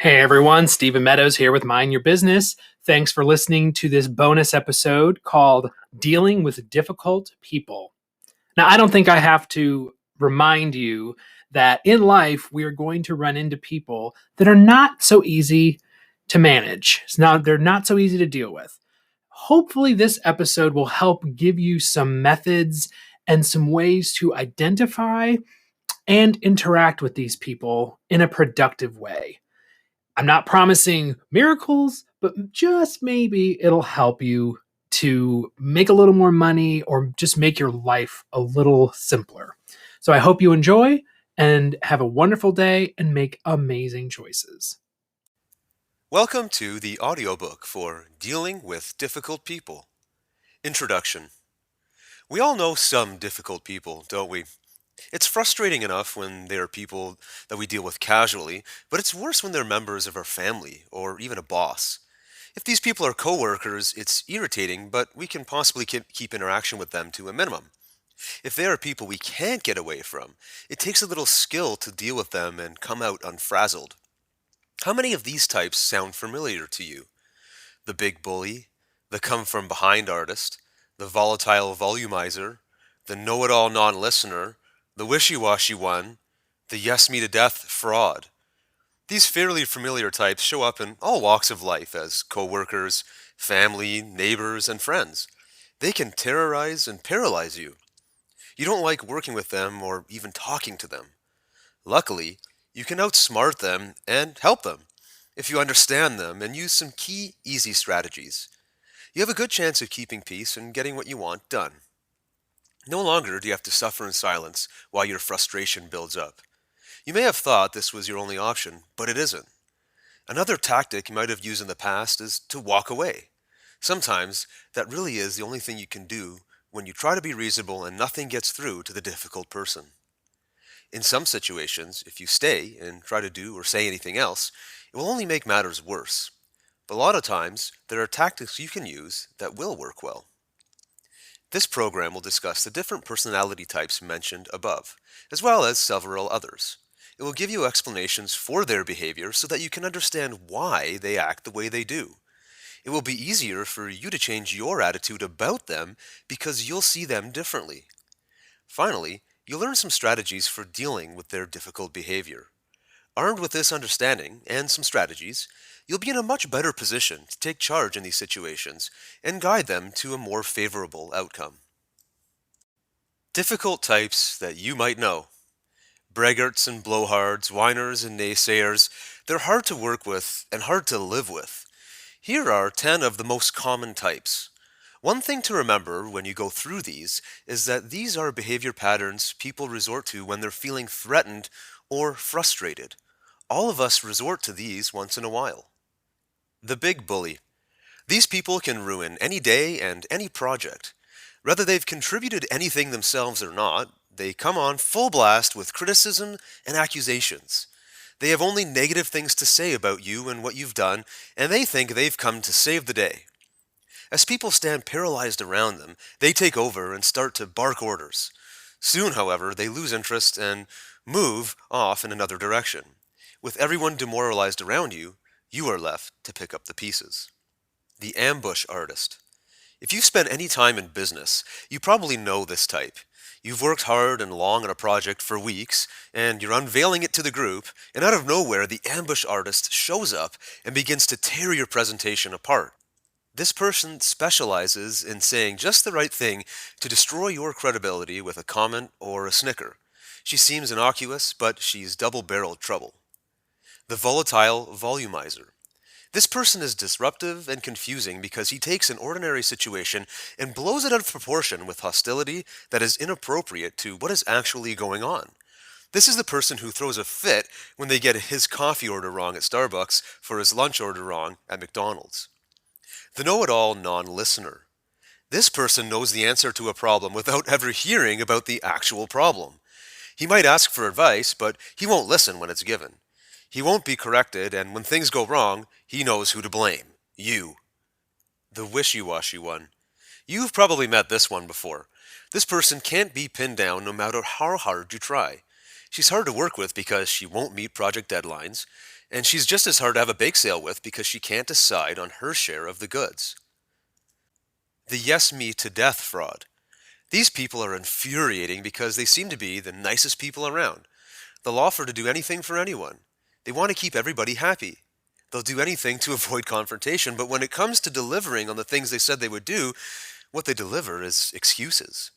Hey everyone, Stephen Meadows here with Mind Your Business. Thanks for listening to this bonus episode called Dealing with Difficult People. Now, I don't think I have to remind you that in life we are going to run into people that are not so easy to manage. Now, they're not so easy to deal with. Hopefully, this episode will help give you some methods and some ways to identify and interact with these people in a productive way. I'm not promising miracles, but just maybe it'll help you to make a little more money or just make your life a little simpler. So I hope you enjoy and have a wonderful day and make amazing choices. Welcome to the audiobook for Dealing with Difficult People. Introduction. We all know some difficult people, don't we? It's frustrating enough when they are people that we deal with casually, but it's worse when they're members of our family or even a boss. If these people are coworkers, it's irritating, but we can possibly keep interaction with them to a minimum. If they are people we can't get away from, it takes a little skill to deal with them and come out unfrazzled. How many of these types sound familiar to you? The big bully, the come-from-behind artist, the volatile volumizer, the know-it-all non-listener, the wishy-washy one, the yes-me-to-death fraud. These fairly familiar types show up in all walks of life as co-workers, family, neighbors, and friends. They can terrorize and paralyze you. You don't like working with them or even talking to them. Luckily, you can outsmart them and help them if you understand them and use some key, easy strategies. You have a good chance of keeping peace and getting what you want done. No longer do you have to suffer in silence while your frustration builds up. You may have thought this was your only option, but it isn't. Another tactic you might have used in the past is to walk away. Sometimes that really is the only thing you can do when you try to be reasonable and nothing gets through to the difficult person. In some situations, if you stay and try to do or say anything else, it will only make matters worse. But a lot of times, there are tactics you can use that will work well. This program will discuss the different personality types mentioned above, as well as several others. It will give you explanations for their behavior so that you can understand why they act the way they do. It will be easier for you to change your attitude about them because you'll see them differently. Finally, you'll learn some strategies for dealing with their difficult behavior. Armed with this understanding and some strategies, you'll be in a much better position to take charge in these situations and guide them to a more favorable outcome. Difficult types that you might know. Braggarts and blowhards, whiners and naysayers, they're hard to work with and hard to live with. Here are 10 of the most common types. One thing to remember when you go through these is that these are behavior patterns people resort to when they're feeling threatened or frustrated. All of us resort to these once in a while. The big bully. These people can ruin any day and any project. Whether they've contributed anything themselves or not, they come on full blast with criticism and accusations. They have only negative things to say about you and what you've done, and they think they've come to save the day. As people stand paralyzed around them, they take over and start to bark orders. Soon, however, they lose interest and move off in another direction. With everyone demoralized around you, you are left to pick up the pieces. The ambush artist. If you've spent any time in business, you probably know this type. You've worked hard and long on a project for weeks, and you're unveiling it to the group, and out of nowhere, the ambush artist shows up and begins to tear your presentation apart. This person specializes in saying just the right thing to destroy your credibility with a comment or a snicker. She seems innocuous, but she's double-barreled trouble. The volatile volumizer. This person is disruptive and confusing because he takes an ordinary situation and blows it out of proportion with hostility that is inappropriate to what is actually going on. This is the person who throws a fit when they get his coffee order wrong at Starbucks for his lunch order wrong at McDonald's. The know-it-all non-listener. This person knows the answer to a problem without ever hearing about the actual problem. He might ask for advice, but he won't listen when it's given. He won't be corrected, and when things go wrong, he knows who to blame. You. The wishy-washy one. You've probably met this one before. This person can't be pinned down no matter how hard you try. She's hard to work with because she won't meet project deadlines, and she's just as hard to have a bake sale with because she can't decide on her share of the goods. The yes me to death fraud. These people are infuriating because they seem to be the nicest people around. They'll offer to do anything for anyone. They want to keep everybody happy. They'll do anything to avoid confrontation, but when it comes to delivering on the things they said they would do, what they deliver is excuses.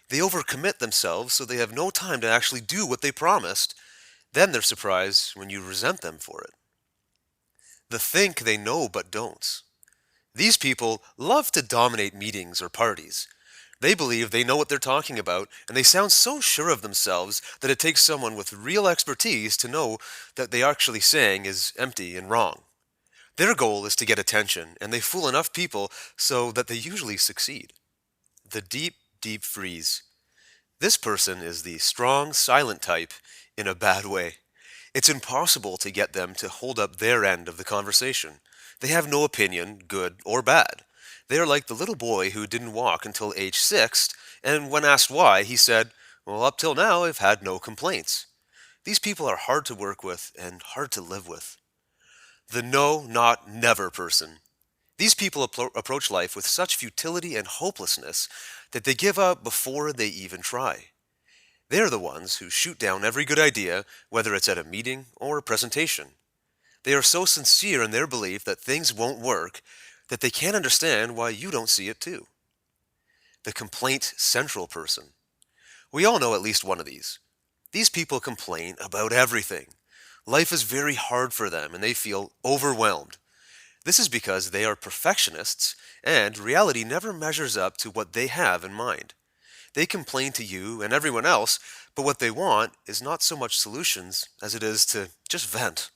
They overcommit themselves so they have no time to actually do what they promised. Then they're surprised when you resent them for it. The think they know but don'ts. These people love to dominate meetings or parties. They believe they know what they're talking about, and they sound so sure of themselves that it takes someone with real expertise to know that they are actually saying is empty and wrong. Their goal is to get attention, and they fool enough people so that they usually succeed. The deep, deep freeze. This person is the strong, silent type in a bad way. It's impossible to get them to hold up their end of the conversation. They have no opinion, good or bad. They are like the little boy who didn't walk until age 6, and when asked why, he said, "Well, up till now, I've had no complaints." These people are hard to work with and hard to live with. The no, not, never person. These people approach life with such futility and hopelessness that they give up before they even try. They're the ones who shoot down every good idea, whether it's at a meeting or a presentation. They are so sincere in their belief that things won't work that they can't understand why you don't see it too. The complaint central person. We all know at least one of these. These people complain about everything. Life is very hard for them and they feel overwhelmed. This is because they are perfectionists and reality never measures up to what they have in mind. They complain to you and everyone else, but what they want is not so much solutions as it is to just vent.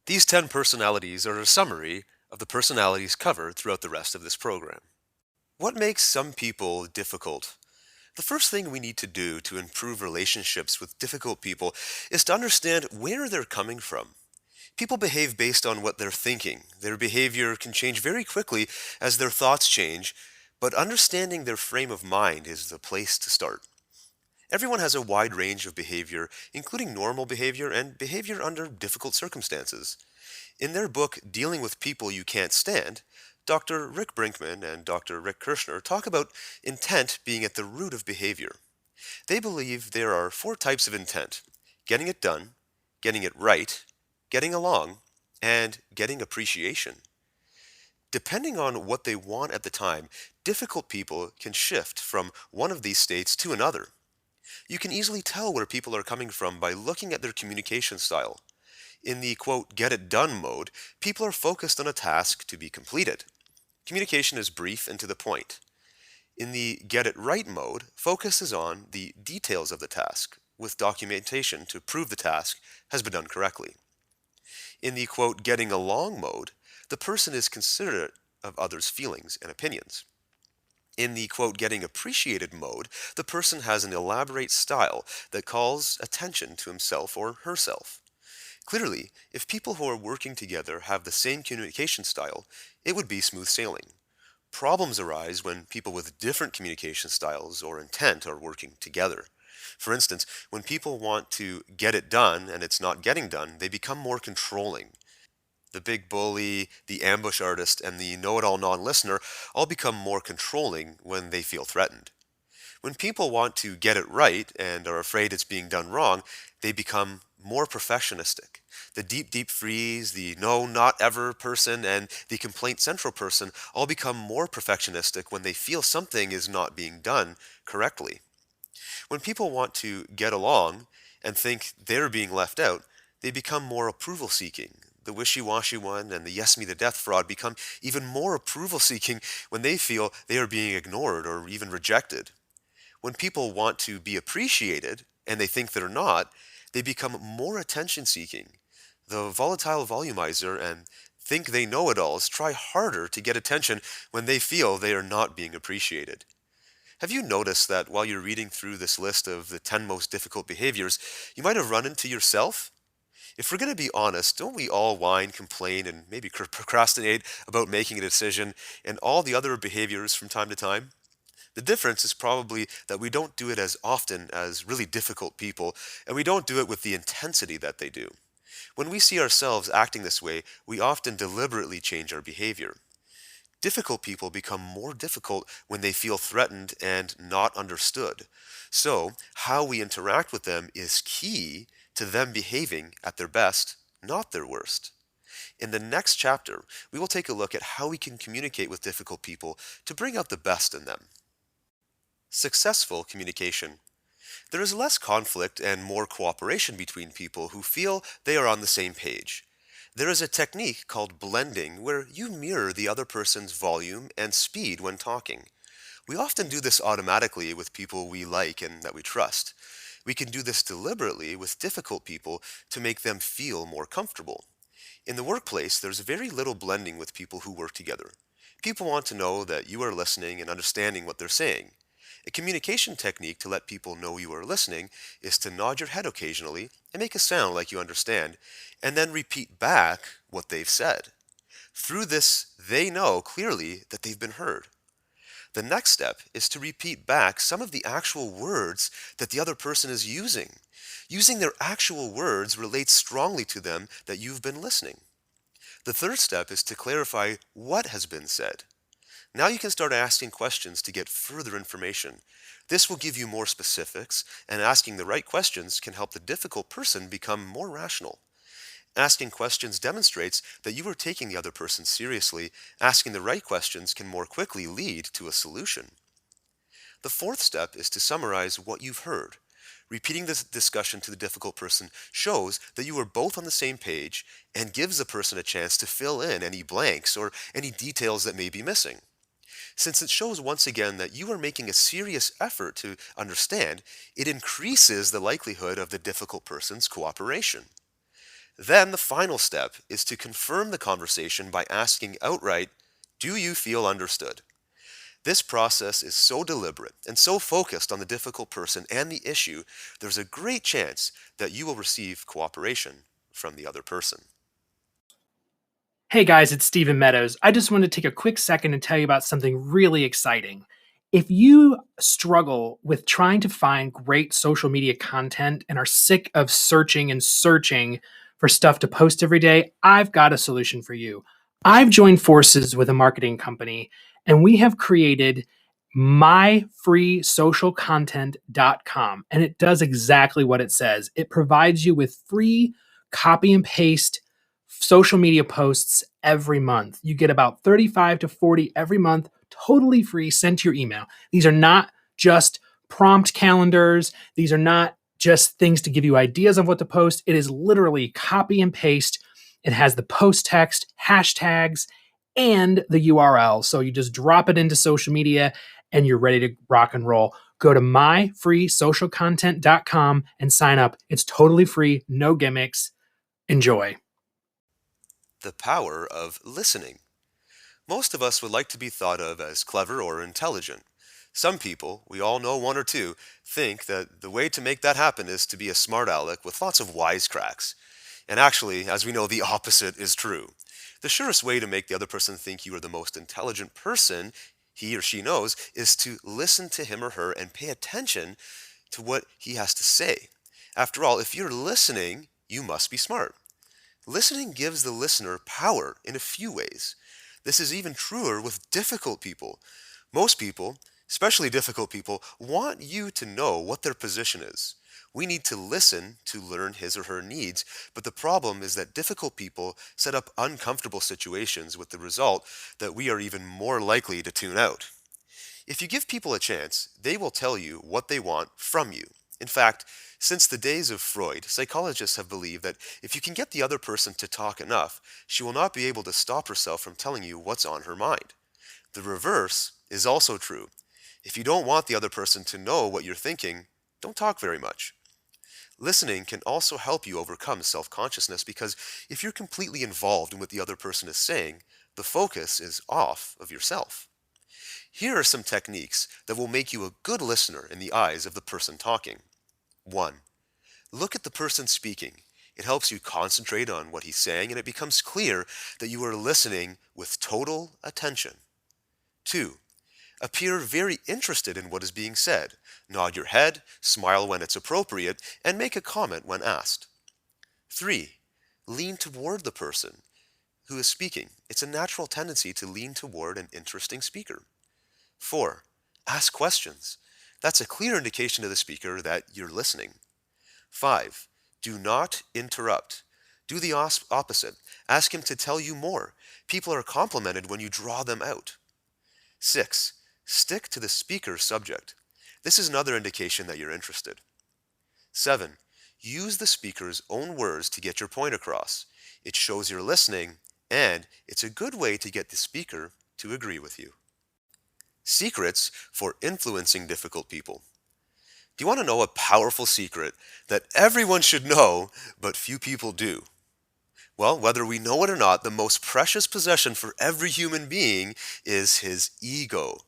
These 10 personalities are a summary of the personalities covered throughout the rest of this program. What makes some people difficult? The first thing we need to do to improve relationships with difficult people is to understand where they're coming from. People behave based on what they're thinking. Their behavior can change very quickly as their thoughts change, but understanding their frame of mind is the place to start. Everyone has a wide range of behavior, including normal behavior and behavior under difficult circumstances. In their book, Dealing with People You Can't Stand, Dr. Rick Brinkman and Dr. Rick Kirschner talk about intent being at the root of behavior. They believe there are 4 types of intent: getting it done, getting it right, getting along, and getting appreciation. Depending on what they want at the time, difficult people can shift from one of these states to another. You can easily tell where people are coming from by looking at their communication style. In the quote, get it done mode, people are focused on a task to be completed. Communication is brief and to the point. In the get it right mode, focus is on the details of the task, with documentation to prove the task has been done correctly. In the quote, getting along mode, the person is considerate of others' feelings and opinions. In the quote, getting appreciated mode, the person has an elaborate style that calls attention to himself or herself. Clearly, if people who are working together have the same communication style, it would be smooth sailing. Problems arise when people with different communication styles or intent are working together. For instance, when people want to get it done and it's not getting done, they become more controlling. The big bully, the ambush artist, and the know-it-all non-listener all become more controlling when they feel threatened. When people want to get it right and are afraid it's being done wrong, they become more perfectionistic. The deep, deep freeze, the no, not ever person, and the complaint central person all become more perfectionistic when they feel something is not being done correctly. When people want to get along and think they're being left out, they become more approval seeking. The wishy-washy one and the yes me to death fraud become even more approval seeking when they feel they are being ignored or even rejected. When people want to be appreciated and they think they're not, they become more attention seeking. The volatile volumizer and think they know it alls try harder to get attention when they feel they are not being appreciated. Have you noticed that while you're reading through this list of the 10 most difficult behaviors, you might have run into yourself? If we're going to be honest, don't we all whine, complain, and maybe procrastinate about making a decision and all the other behaviors from time to time? The difference is probably that we don't do it as often as really difficult people, and we don't do it with the intensity that they do. When we see ourselves acting this way, we often deliberately change our behavior. Difficult people become more difficult when they feel threatened and not understood. So, how we interact with them is key to them behaving at their best, not their worst. In the next chapter, we will take a look at how we can communicate with difficult people to bring out the best in them. Successful communication. There is less conflict and more cooperation between people who feel they are on the same page. There is a technique called blending where you mirror the other person's volume and speed when talking. We often do this automatically with people we like and that we trust. We can do this deliberately with difficult people to make them feel more comfortable. In the workplace, there's very little blending with people who work together. People want to know that you are listening and understanding what they're saying. A communication technique to let people know you are listening is to nod your head occasionally and make a sound like you understand, and then repeat back what they've said. Through this, they know clearly that they've been heard. The next step is to repeat back some of the actual words that the other person is using. Using their actual words relates strongly to them that you've been listening. The third step is to clarify what has been said. Now you can start asking questions to get further information. This will give you more specifics, and asking the right questions can help the difficult person become more rational. Asking questions demonstrates that you are taking the other person seriously. Asking the right questions can more quickly lead to a solution. The fourth step is to summarize what you've heard. Repeating this discussion to the difficult person shows that you are both on the same page and gives the person a chance to fill in any blanks or any details that may be missing. Since it shows once again that you are making a serious effort to understand, it increases the likelihood of the difficult person's cooperation. Then the final step is to confirm the conversation by asking outright, "Do you feel understood?" This process is so deliberate and so focused on the difficult person and the issue, there's a great chance that you will receive cooperation from the other person. Hey guys, it's Stephen Meadows. I just wanted to take a quick second and tell you about something really exciting. If you struggle with trying to find great social media content and are sick of searching and searching for stuff to post every day, I've got a solution for you. I've joined forces with a marketing company and we have created myfreesocialcontent.com, and it does exactly what it says. It provides you with free copy and paste social media posts every month. You get about 35 to 40 every month, totally free, sent to your email. These are not just prompt calendars. These are not just things to give you ideas of what to post. It is literally copy and paste. It has the post text, hashtags, and the URL. So you just drop it into social media and you're ready to rock and roll. Go to myfreesocialcontent.com and sign up. It's totally free, no gimmicks. Enjoy. The power of listening. Most of us would like to be thought of as clever or intelligent. Some people, we all know one or two, think that the way to make that happen is to be a smart aleck with lots of wisecracks. And actually, as we know, the opposite is true. The surest way to make the other person think you are the most intelligent person he or she knows is to listen to him or her and pay attention to what he has to say. After all, if you're listening, you must be smart. Listening gives the listener power in a few ways. This is even truer with difficult people. Most people, especially difficult people, want you to know what their position is. We need to listen to learn his or her needs, but the problem is that difficult people set up uncomfortable situations with the result that we are even more likely to tune out. If you give people a chance, they will tell you what they want from you. In fact, since the days of Freud, psychologists have believed that if you can get the other person to talk enough, she will not be able to stop herself from telling you what's on her mind. The reverse is also true. If you don't want the other person to know what you're thinking, don't talk very much. Listening can also help you overcome self-consciousness because if you're completely involved in what the other person is saying, the focus is off of yourself. Here are some techniques that will make you a good listener in the eyes of the person talking. 1. Look at the person speaking. It helps you concentrate on what he's saying and it becomes clear that you are listening with total attention. 2. Appear very interested in what is being said. Nod your head, smile when it's appropriate, and make a comment when asked. 3. Lean toward the person who is speaking. It's a natural tendency to lean toward an interesting speaker. 4. Ask questions. That's a clear indication to the speaker that you're listening. 5. Do not interrupt. Do the opposite. Ask him to tell you more. People are complimented when you draw them out. 6. Stick to the speaker's subject. This is another indication that you're interested. 7. Use the speaker's own words to get your point across. It shows you're listening, and it's a good way to get the speaker to agree with you. Secrets for influencing difficult people. Do you want to know a powerful secret that everyone should know, but few people do? Well, whether we know it or not, the most precious possession for every human being is his ego.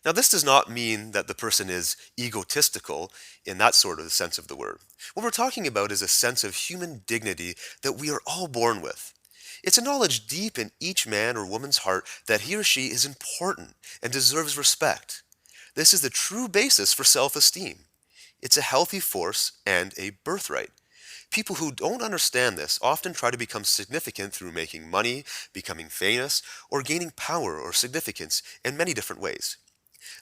Now, this does not mean that the person is egotistical in that sort of sense of the word. What we're talking about is a sense of human dignity that we are all born with. It's a knowledge deep in each man or woman's heart that he or she is important and deserves respect. This is the true basis for self-esteem. It's a healthy force and a birthright. People who don't understand this often try to become significant through making money, becoming famous, or gaining power or significance in many different ways.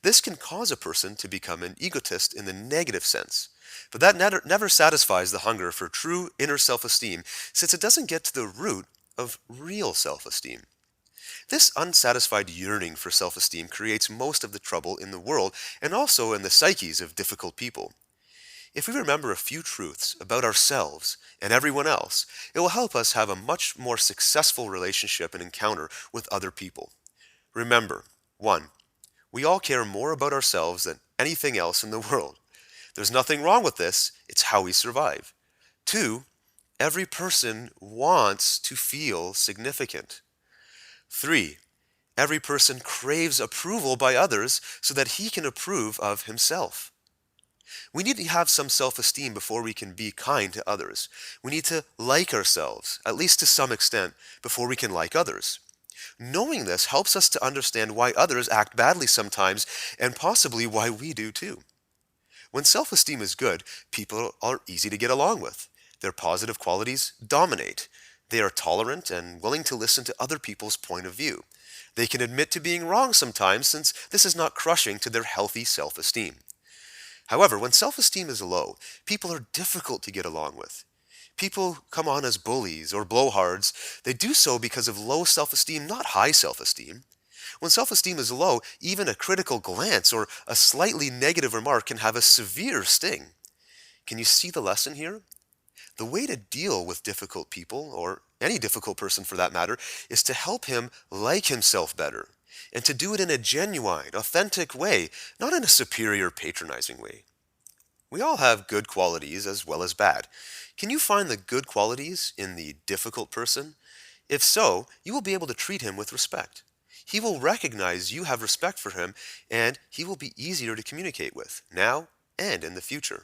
This can cause a person to become an egotist in the negative sense, but that never satisfies the hunger for true inner self-esteem, since it doesn't get to the root of real self-esteem. This unsatisfied yearning for self-esteem creates most of the trouble in the world and also in the psyches of difficult people. If we remember a few truths about ourselves and everyone else, it will help us have a much more successful relationship and encounter with other people. Remember, 1. We all care more about ourselves than anything else in the world. There's nothing wrong with this, it's how we survive. 2. Every person wants to feel significant. 3. Every person craves approval by others so that he can approve of himself. We need to have some self-esteem before we can be kind to others. We need to like ourselves, at least to some extent, before we can like others. Knowing this helps us to understand why others act badly sometimes, and possibly why we do too. When self-esteem is good, people are easy to get along with. Their positive qualities dominate. They are tolerant and willing to listen to other people's point of view. They can admit to being wrong sometimes, since this is not crushing to their healthy self-esteem. However, when self-esteem is low, people are difficult to get along with. People come on as bullies or blowhards. They do so because of low self-esteem, not high self-esteem. When self-esteem is low, even a critical glance or a slightly negative remark can have a severe sting. Can you see the lesson here? The way to deal with difficult people, or any difficult person for that matter, is to help him like himself better, and to do it in a genuine, authentic way, not in a superior, patronizing way. We all have good qualities as well as bad. Can you find the good qualities in the difficult person? If so, you will be able to treat him with respect. He will recognize you have respect for him, and he will be easier to communicate with, now and in the future.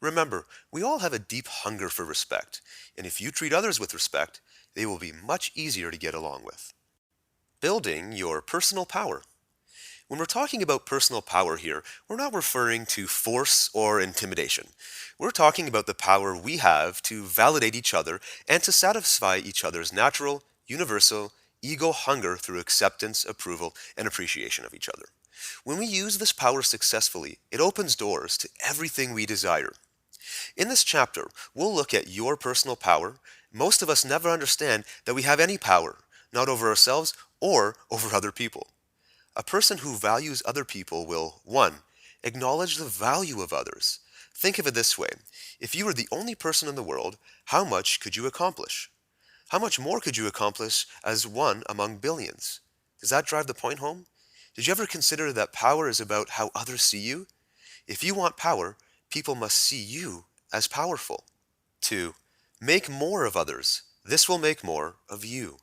Remember, we all have a deep hunger for respect, and if you treat others with respect, they will be much easier to get along with. Building your personal power. When we're talking about personal power here, we're not referring to force or intimidation. We're talking about the power we have to validate each other and to satisfy each other's natural, universal, ego hunger through acceptance, approval, and appreciation of each other. When we use this power successfully, it opens doors to everything we desire. In this chapter, we'll look at your personal power. Most of us never understand that we have any power, not over ourselves or over other people. A person who values other people will, 1. Acknowledge the value of others. Think of it this way. If you were the only person in the world, how much could you accomplish? How much more could you accomplish as one among billions? Does that drive the point home? Did you ever consider that power is about how others see you? If you want power, people must see you as powerful. 2. Make more of others. This will make more of you.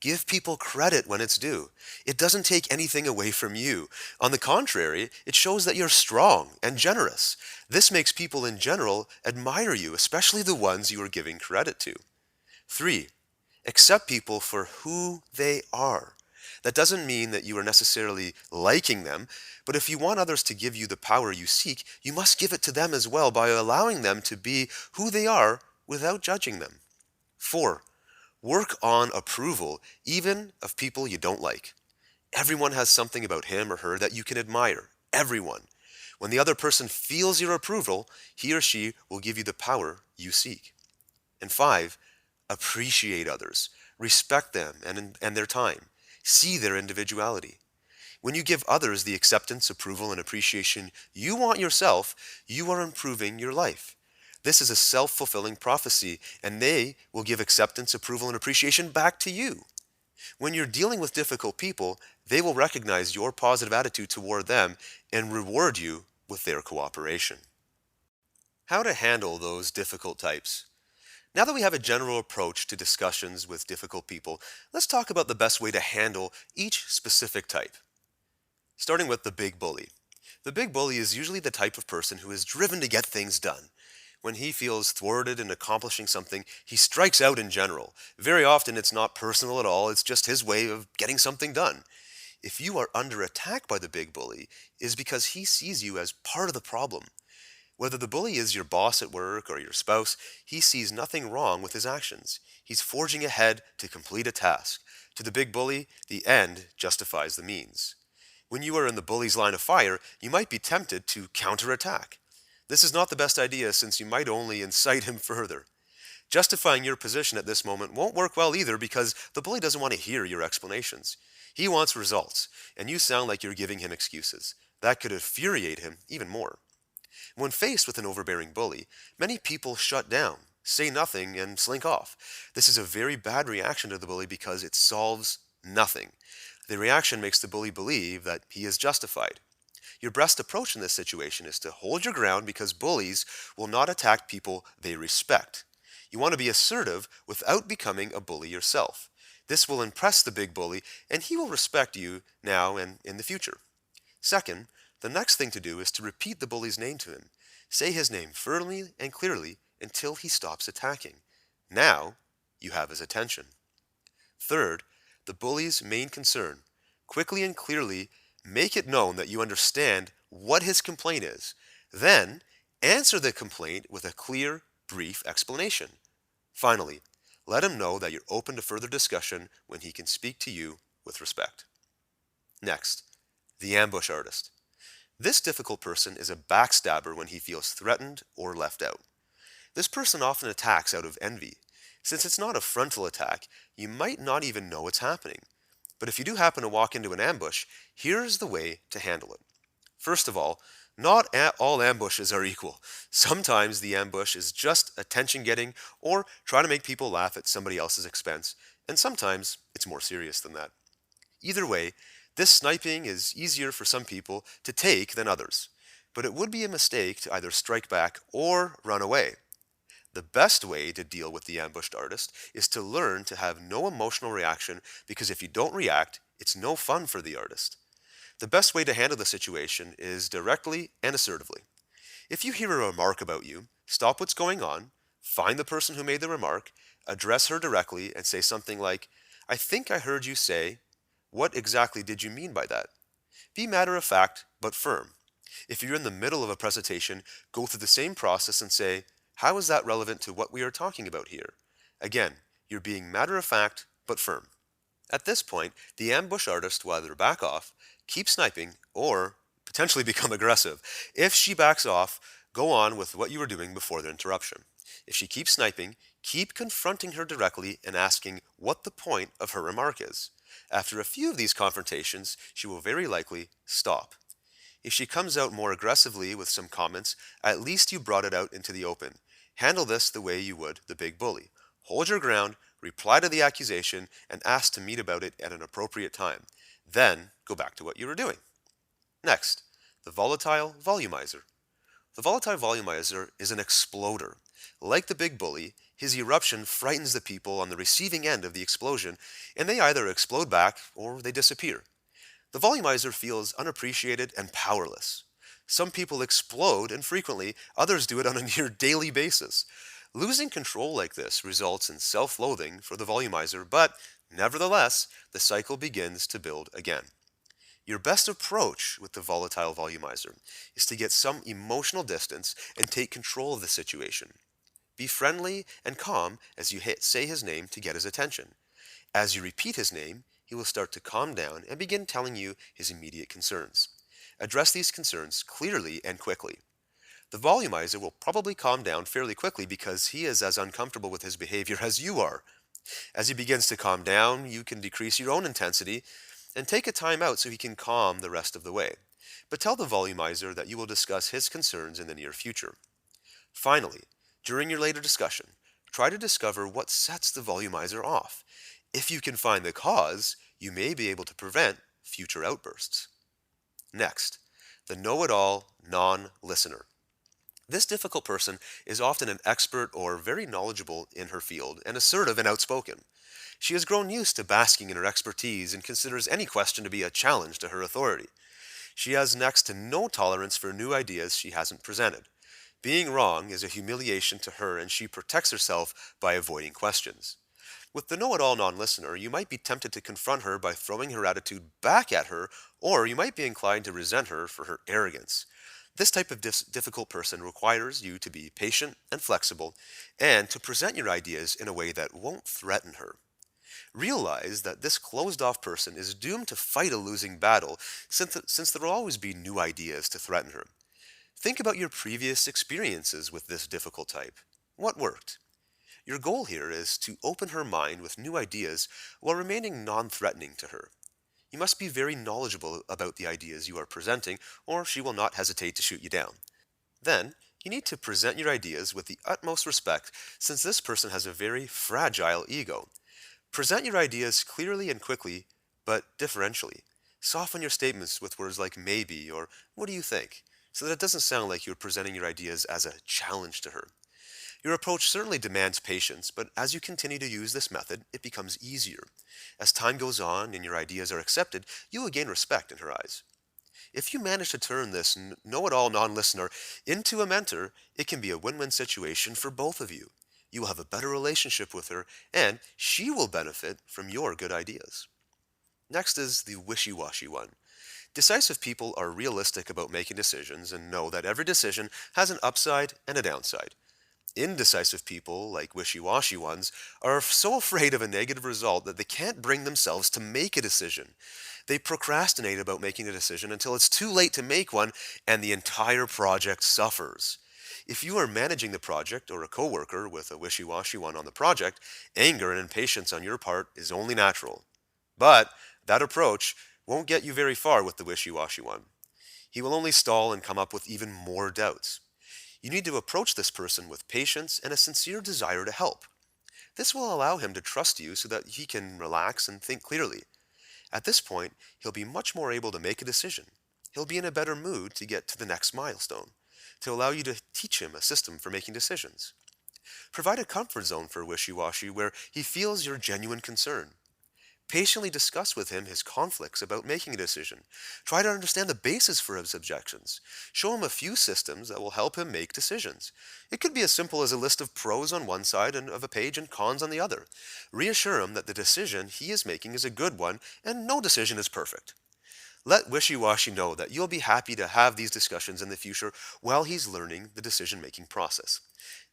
Give people credit when it's due. It doesn't take anything away from you. On the contrary, it shows that you're strong and generous. This makes people in general admire you, especially the ones you are giving credit to. 3. Accept people for who they are. That doesn't mean that you are necessarily liking them, but if you want others to give you the power you seek, you must give it to them as well by allowing them to be who they are without judging them. 4. Work on approval, even of people you don't like. Everyone has something about him or her that you can admire. Everyone. When the other person feels your approval, he or she will give you the power you seek. And 5, appreciate others. Respect them and their time. See their individuality. When you give others the acceptance, approval, and appreciation you want yourself, you are improving your life. This is a self-fulfilling prophecy, and they will give acceptance, approval, and appreciation back to you. When you're dealing with difficult people, they will recognize your positive attitude toward them and reward you with their cooperation. How to handle those difficult types. Now that we have a general approach to discussions with difficult people, let's talk about the best way to handle each specific type. Starting with the big bully. The big bully is usually the type of person who is driven to get things done. When he feels thwarted in accomplishing something, he strikes out in general. Very often it's not personal at all, it's just his way of getting something done. If you are under attack by the big bully, it is because he sees you as part of the problem. Whether the bully is your boss at work or your spouse, he sees nothing wrong with his actions. He's forging ahead to complete a task. To the big bully, the end justifies the means. When you are in the bully's line of fire, you might be tempted to counterattack. This is not the best idea since you might only incite him further. Justifying your position at this moment won't work well either because the bully doesn't want to hear your explanations. He wants results, and you sound like you're giving him excuses. That could infuriate him even more. When faced with an overbearing bully, many people shut down, say nothing, and slink off. This is a very bad reaction to the bully because it solves nothing. The reaction makes the bully believe that he is justified. Your best approach in this situation is to hold your ground because bullies will not attack people they respect. You want to be assertive without becoming a bully yourself. This will impress the big bully and he will respect you now and in the future. Second, the next thing to do is to repeat the bully's name to him. Say his name firmly and clearly until he stops attacking. Now you have his attention. Third, the bully's main concern. Quickly and clearly make it known that you understand what his complaint is. Then answer the complaint with a clear, brief explanation. Finally, let him know that you're open to further discussion when he can speak to you with respect. Next, the ambush artist. This difficult person is a backstabber when he feels threatened or left out. This person often attacks out of envy. Since it's not a frontal attack, you might not even know it's happening. But if you do happen to walk into an ambush, here's the way to handle it. First of all, not all ambushes are equal. Sometimes the ambush is just attention-getting or trying to make people laugh at somebody else's expense, and sometimes it's more serious than that. Either way, this sniping is easier for some people to take than others, but it would be a mistake to either strike back or run away. The best way to deal with the ambushed artist is to learn to have no emotional reaction because if you don't react, it's no fun for the artist. The best way to handle the situation is directly and assertively. If you hear a remark about you, stop what's going on, find the person who made the remark, address her directly and say something like, "I think I heard you say, what exactly did you mean by that?" Be matter of fact but firm. If you're in the middle of a presentation, go through the same process and say, "How is that relevant to what we are talking about here?" Again, you're being matter of fact but firm. At this point, the ambush artist will either back off, keep sniping, or potentially become aggressive. If she backs off, go on with what you were doing before the interruption. If she keeps sniping, keep confronting her directly and asking what the point of her remark is. After a few of these confrontations, she will very likely stop. If she comes out more aggressively with some comments, at least you brought it out into the open. Handle this the way you would the big bully. Hold your ground, reply to the accusation, and ask to meet about it at an appropriate time. Then go back to what you were doing. Next, the volatile volumizer. The volatile volumizer is an exploder. Like the big bully, his eruption frightens the people on the receiving end of the explosion, and they either explode back or they disappear. The volumizer feels unappreciated and powerless. Some people explode infrequently, others do it on a near daily basis. Losing control like this results in self-loathing for the volumizer, but nevertheless, the cycle begins to build again. Your best approach with the volatile volumizer is to get some emotional distance and take control of the situation. Be friendly and calm as you say his name to get his attention. As you repeat his name, he will start to calm down and begin telling you his immediate concerns. Address these concerns clearly and quickly. The volumizer will probably calm down fairly quickly because he is as uncomfortable with his behavior as you are. As he begins to calm down, you can decrease your own intensity and take a time out so he can calm the rest of the way. But tell the volumizer that you will discuss his concerns in the near future. Finally, during your later discussion, try to discover what sets the volumizer off. If you can find the cause, you may be able to prevent future outbursts. Next, the know-it-all non-listener. This difficult person is often an expert or very knowledgeable in her field and assertive and outspoken. She has grown used to basking in her expertise and considers any question to be a challenge to her authority. She has next to no tolerance for new ideas she hasn't presented. Being wrong is a humiliation to her, and she protects herself by avoiding questions. With the know-it-all non-listener, you might be tempted to confront her by throwing her attitude back at her, or you might be inclined to resent her for her arrogance. This type of difficult person requires you to be patient and flexible, and to present your ideas in a way that won't threaten her. Realize that this closed-off person is doomed to fight a losing battle, since there will always be new ideas to threaten her. Think about your previous experiences with this difficult type. What worked? Your goal here is to open her mind with new ideas while remaining non-threatening to her. You must be very knowledgeable about the ideas you are presenting, or she will not hesitate to shoot you down. Then, you need to present your ideas with the utmost respect, since this person has a very fragile ego. Present your ideas clearly and quickly, but differentially. Soften your statements with words like maybe or what do you think, so that it doesn't sound like you're presenting your ideas as a challenge to her. Your approach certainly demands patience, but as you continue to use this method, it becomes easier. As time goes on and your ideas are accepted, you will gain respect in her eyes. If you manage to turn this know-it-all non-listener into a mentor, it can be a win-win situation for both of you. You will have a better relationship with her, and she will benefit from your good ideas. Next is the wishy-washy one. Decisive people are realistic about making decisions and know that every decision has an upside and a downside. Indecisive people, like wishy-washy ones, are so afraid of a negative result that they can't bring themselves to make a decision. They procrastinate about making a decision until it's too late to make one, and the entire project suffers. If you are managing the project or a coworker with a wishy-washy one on the project, anger and impatience on your part is only natural. But that approach won't get you very far with the wishy-washy one. He will only stall and come up with even more doubts. You need to approach this person with patience and a sincere desire to help. This will allow him to trust you so that he can relax and think clearly. At this point, he'll be much more able to make a decision. He'll be in a better mood to get to the next milestone, to allow you to teach him a system for making decisions. Provide a comfort zone for wishy-washy where he feels your genuine concern. Patiently discuss with him his conflicts about making a decision. Try to understand the basis for his objections. Show him a few systems that will help him make decisions. It could be as simple as a list of pros on one side and of a page and cons on the other. Reassure him that the decision he is making is a good one and no decision is perfect. Let wishy-washy know that you'll be happy to have these discussions in the future while he's learning the decision-making process.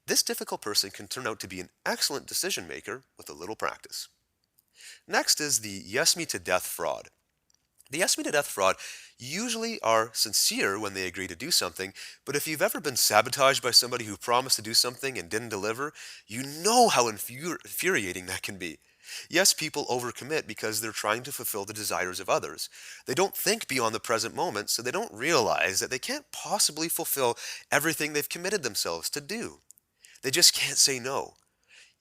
This difficult person can turn out to be an excellent decision maker with a little practice. Next is the yes me to death fraud. The yes me to death fraud usually are sincere when they agree to do something, but if you've ever been sabotaged by somebody who promised to do something and didn't deliver, you know how infuriating that can be. Yes, people overcommit because they're trying to fulfill the desires of others. They don't think beyond the present moment, so they don't realize that they can't possibly fulfill everything they've committed themselves to do. They just can't say no.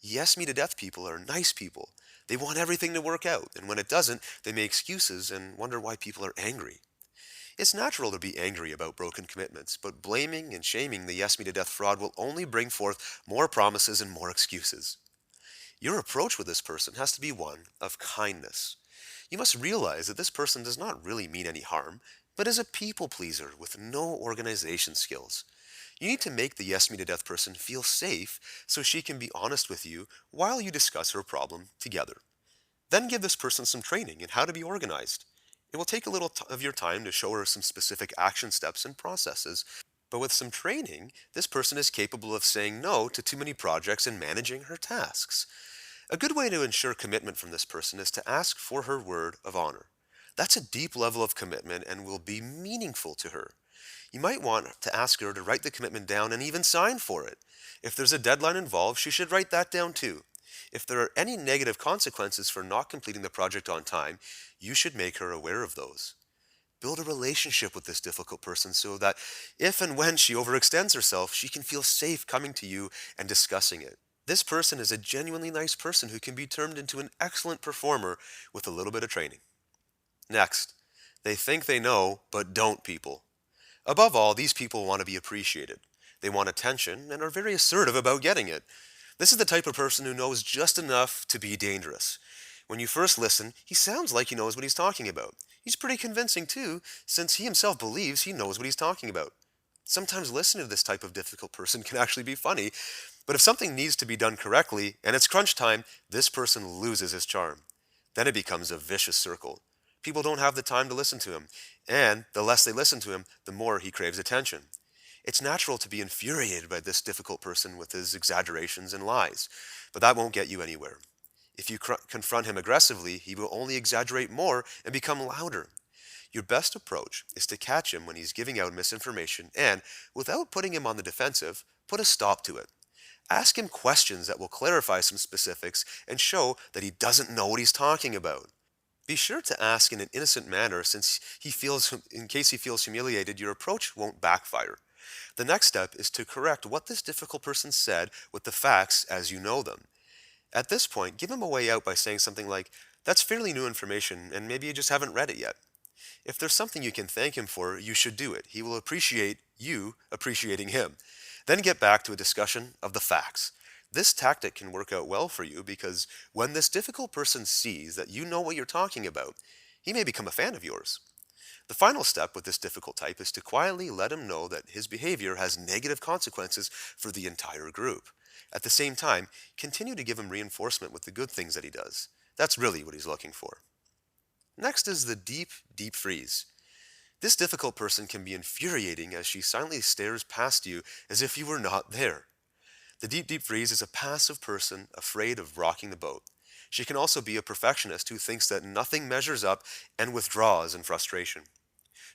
Yes me to death people are nice people. They want everything to work out, and when it doesn't, they make excuses and wonder why people are angry. It's natural to be angry about broken commitments, but blaming and shaming the yes me to death fraud will only bring forth more promises and more excuses. Your approach with this person has to be one of kindness. You must realize that this person does not really mean any harm, but is a people pleaser with no organization skills. You need to make the yes me to death person feel safe so she can be honest with you while you discuss her problem together. Then give this person some training in how to be organized. It will take a little of your time to show her some specific action steps and processes, but with some training, this person is capable of saying no to too many projects and managing her tasks. A good way to ensure commitment from this person is to ask for her word of honor. That's a deep level of commitment and will be meaningful to her. You might want to ask her to write the commitment down and even sign for it. If there's a deadline involved, she should write that down too. If there are any negative consequences for not completing the project on time, you should make her aware of those. Build a relationship with this difficult person so that if and when she overextends herself, she can feel safe coming to you and discussing it. This person is a genuinely nice person who can be turned into an excellent performer with a little bit of training. Next, they think they know, but don't people. Above all, these people want to be appreciated. They want attention and are very assertive about getting it. This is the type of person who knows just enough to be dangerous. When you first listen, he sounds like he knows what he's talking about. He's pretty convincing too, since he himself believes he knows what he's talking about. Sometimes listening to this type of difficult person can actually be funny, but if something needs to be done correctly and it's crunch time, this person loses his charm. Then it becomes a vicious circle. People don't have the time to listen to him, and the less they listen to him, the more he craves attention. It's natural to be infuriated by this difficult person with his exaggerations and lies, but that won't get you anywhere. If you confront him aggressively, he will only exaggerate more and become louder. Your best approach is to catch him when he's giving out misinformation and, without putting him on the defensive, put a stop to it. Ask him questions that will clarify some specifics and show that he doesn't know what he's talking about. Be sure to ask in an innocent manner since in case he feels humiliated, your approach won't backfire. The next step is to correct what this difficult person said with the facts as you know them. At this point, give him a way out by saying something like, "That's fairly new information and maybe you just haven't read it yet." If there's something you can thank him for, you should do it. He will appreciate you appreciating him. Then get back to a discussion of the facts. This tactic can work out well for you because when this difficult person sees that you know what you're talking about, he may become a fan of yours. The final step with this difficult type is to quietly let him know that his behavior has negative consequences for the entire group. At the same time, continue to give him reinforcement with the good things that he does. That's really what he's looking for. Next is the deep freeze. This difficult person can be infuriating as she silently stares past you as if you were not there. The deep freeze is a passive person afraid of rocking the boat. She can also be a perfectionist who thinks that nothing measures up and withdraws in frustration.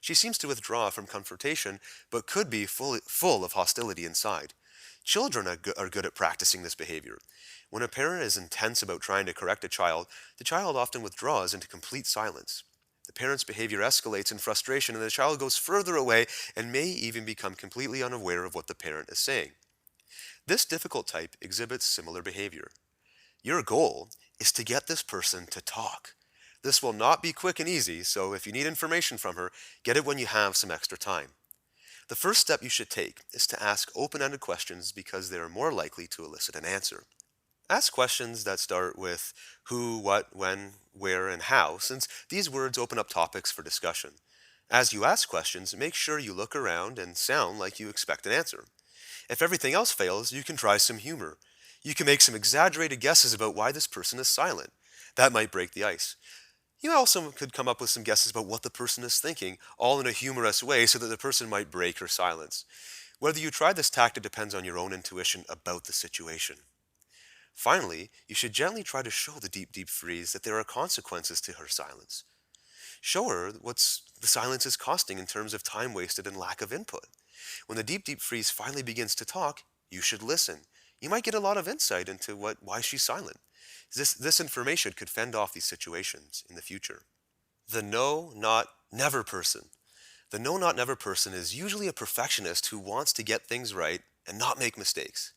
She seems to withdraw from confrontation, but could be full of hostility inside. Children are good at practicing this behavior. When a parent is intense about trying to correct a child, the child often withdraws into complete silence. The parent's behavior escalates in frustration, and the child goes further away and may even become completely unaware of what the parent is saying. This difficult type exhibits similar behavior. Your goal is to get this person to talk. This will not be quick and easy, so if you need information from her, get it when you have some extra time. The first step you should take is to ask open-ended questions because they are more likely to elicit an answer. Ask questions that start with who, what, when, where, and how, since these words open up topics for discussion. As you ask questions, make sure you look around and sound like you expect an answer. If everything else fails, you can try some humor. You can make some exaggerated guesses about why this person is silent. That might break the ice. You also could come up with some guesses about what the person is thinking, all in a humorous way so that the person might break her silence. Whether you try this tactic depends on your own intuition about the situation. Finally, you should gently try to show the deep freeze that there are consequences to her silence. Show her what the silence is costing in terms of time wasted and lack of input. When the deep freeze finally begins to talk, you should listen. You might get a lot of insight into why she's silent. This information could fend off these situations in the future. The no, not, never person. The no, not, never person is usually a perfectionist who wants to get things right and not make mistakes.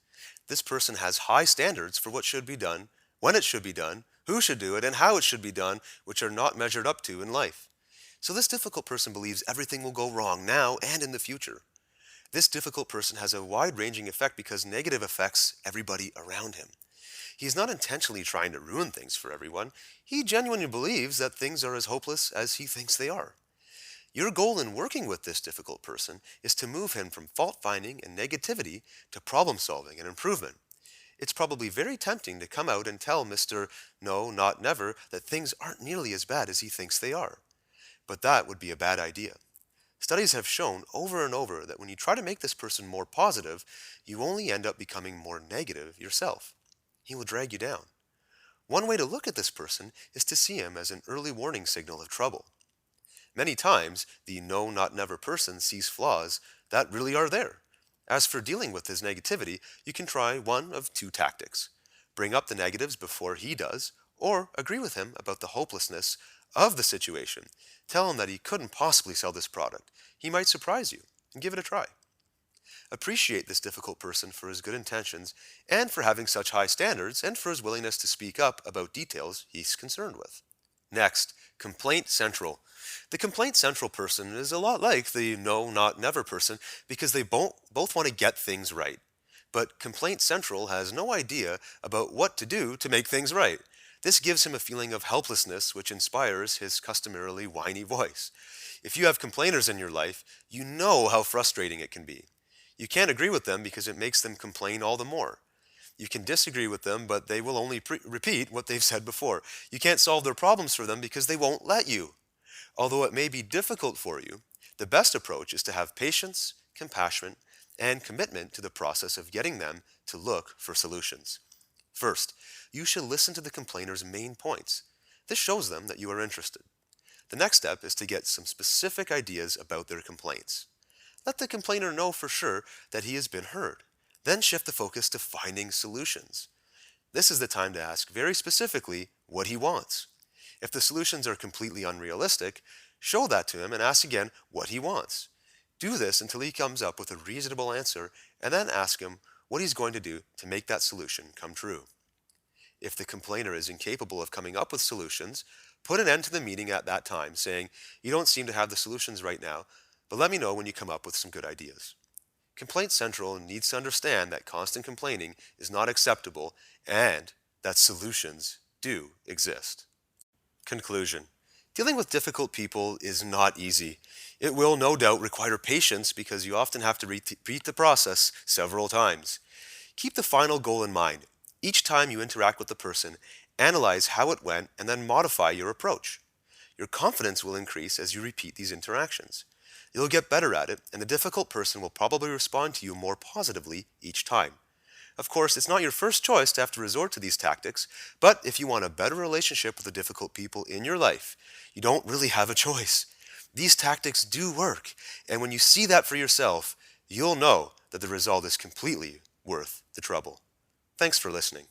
This person has high standards for what should be done, when it should be done, who should do it, and how it should be done, which are not measured up to in life. So this difficult person believes everything will go wrong now and in the future. This difficult person has a wide-ranging effect because negative affects everybody around him. He is not intentionally trying to ruin things for everyone. He genuinely believes that things are as hopeless as he thinks they are. Your goal in working with this difficult person is to move him from fault finding and negativity to problem solving and improvement. It's probably very tempting to come out and tell Mr. No, Not Never that things aren't nearly as bad as he thinks they are. But that would be a bad idea. Studies have shown over and over that when you try to make this person more positive, you only end up becoming more negative yourself. He will drag you down. One way to look at this person is to see him as an early warning signal of trouble. Many times, the no, not never person sees flaws that really are there. As for dealing with his negativity, you can try one of two tactics. Bring up the negatives before he does, or agree with him about the hopelessness of the situation. Tell him that he couldn't possibly sell this product. He might surprise you, and give it a try. Appreciate this difficult person for his good intentions and for having such high standards and for his willingness to speak up about details he's concerned with. Next, Complaint Central. The Complaint Central person is a lot like the No, Not Never person because they both want to get things right. But Complaint Central has no idea about what to do to make things right. This gives him a feeling of helplessness, which inspires his customarily whiny voice. If you have complainers in your life, you know how frustrating it can be. You can't agree with them because it makes them complain all the more. You can disagree with them, but they will only repeat what they've said before. You can't solve their problems for them because they won't let you. Although it may be difficult for you, the best approach is to have patience, compassion, and commitment to the process of getting them to look for solutions. First, you should listen to the complainer's main points. This shows them that you are interested. The next step is to get some specific ideas about their complaints. Let the complainer know for sure that he has been heard. Then shift the focus to finding solutions. This is the time to ask very specifically what he wants. If the solutions are completely unrealistic, show that to him and ask again what he wants. Do this until he comes up with a reasonable answer and then ask him what he's going to do to make that solution come true. If the complainer is incapable of coming up with solutions, put an end to the meeting at that time, saying, "You don't seem to have the solutions right now, but let me know when you come up with some good ideas." Complaint Central needs to understand that constant complaining is not acceptable and that solutions do exist. Conclusion. Dealing with difficult people is not easy. It will no doubt require patience because you often have to repeat the process several times. Keep the final goal in mind. Each time you interact with the person, analyze how it went and then modify your approach. Your confidence will increase as you repeat these interactions. You'll get better at it, and the difficult person will probably respond to you more positively each time. Of course, it's not your first choice to have to resort to these tactics, but if you want a better relationship with the difficult people in your life, you don't really have a choice. These tactics do work, and when you see that for yourself, you'll know that the result is completely worth the trouble. Thanks for listening.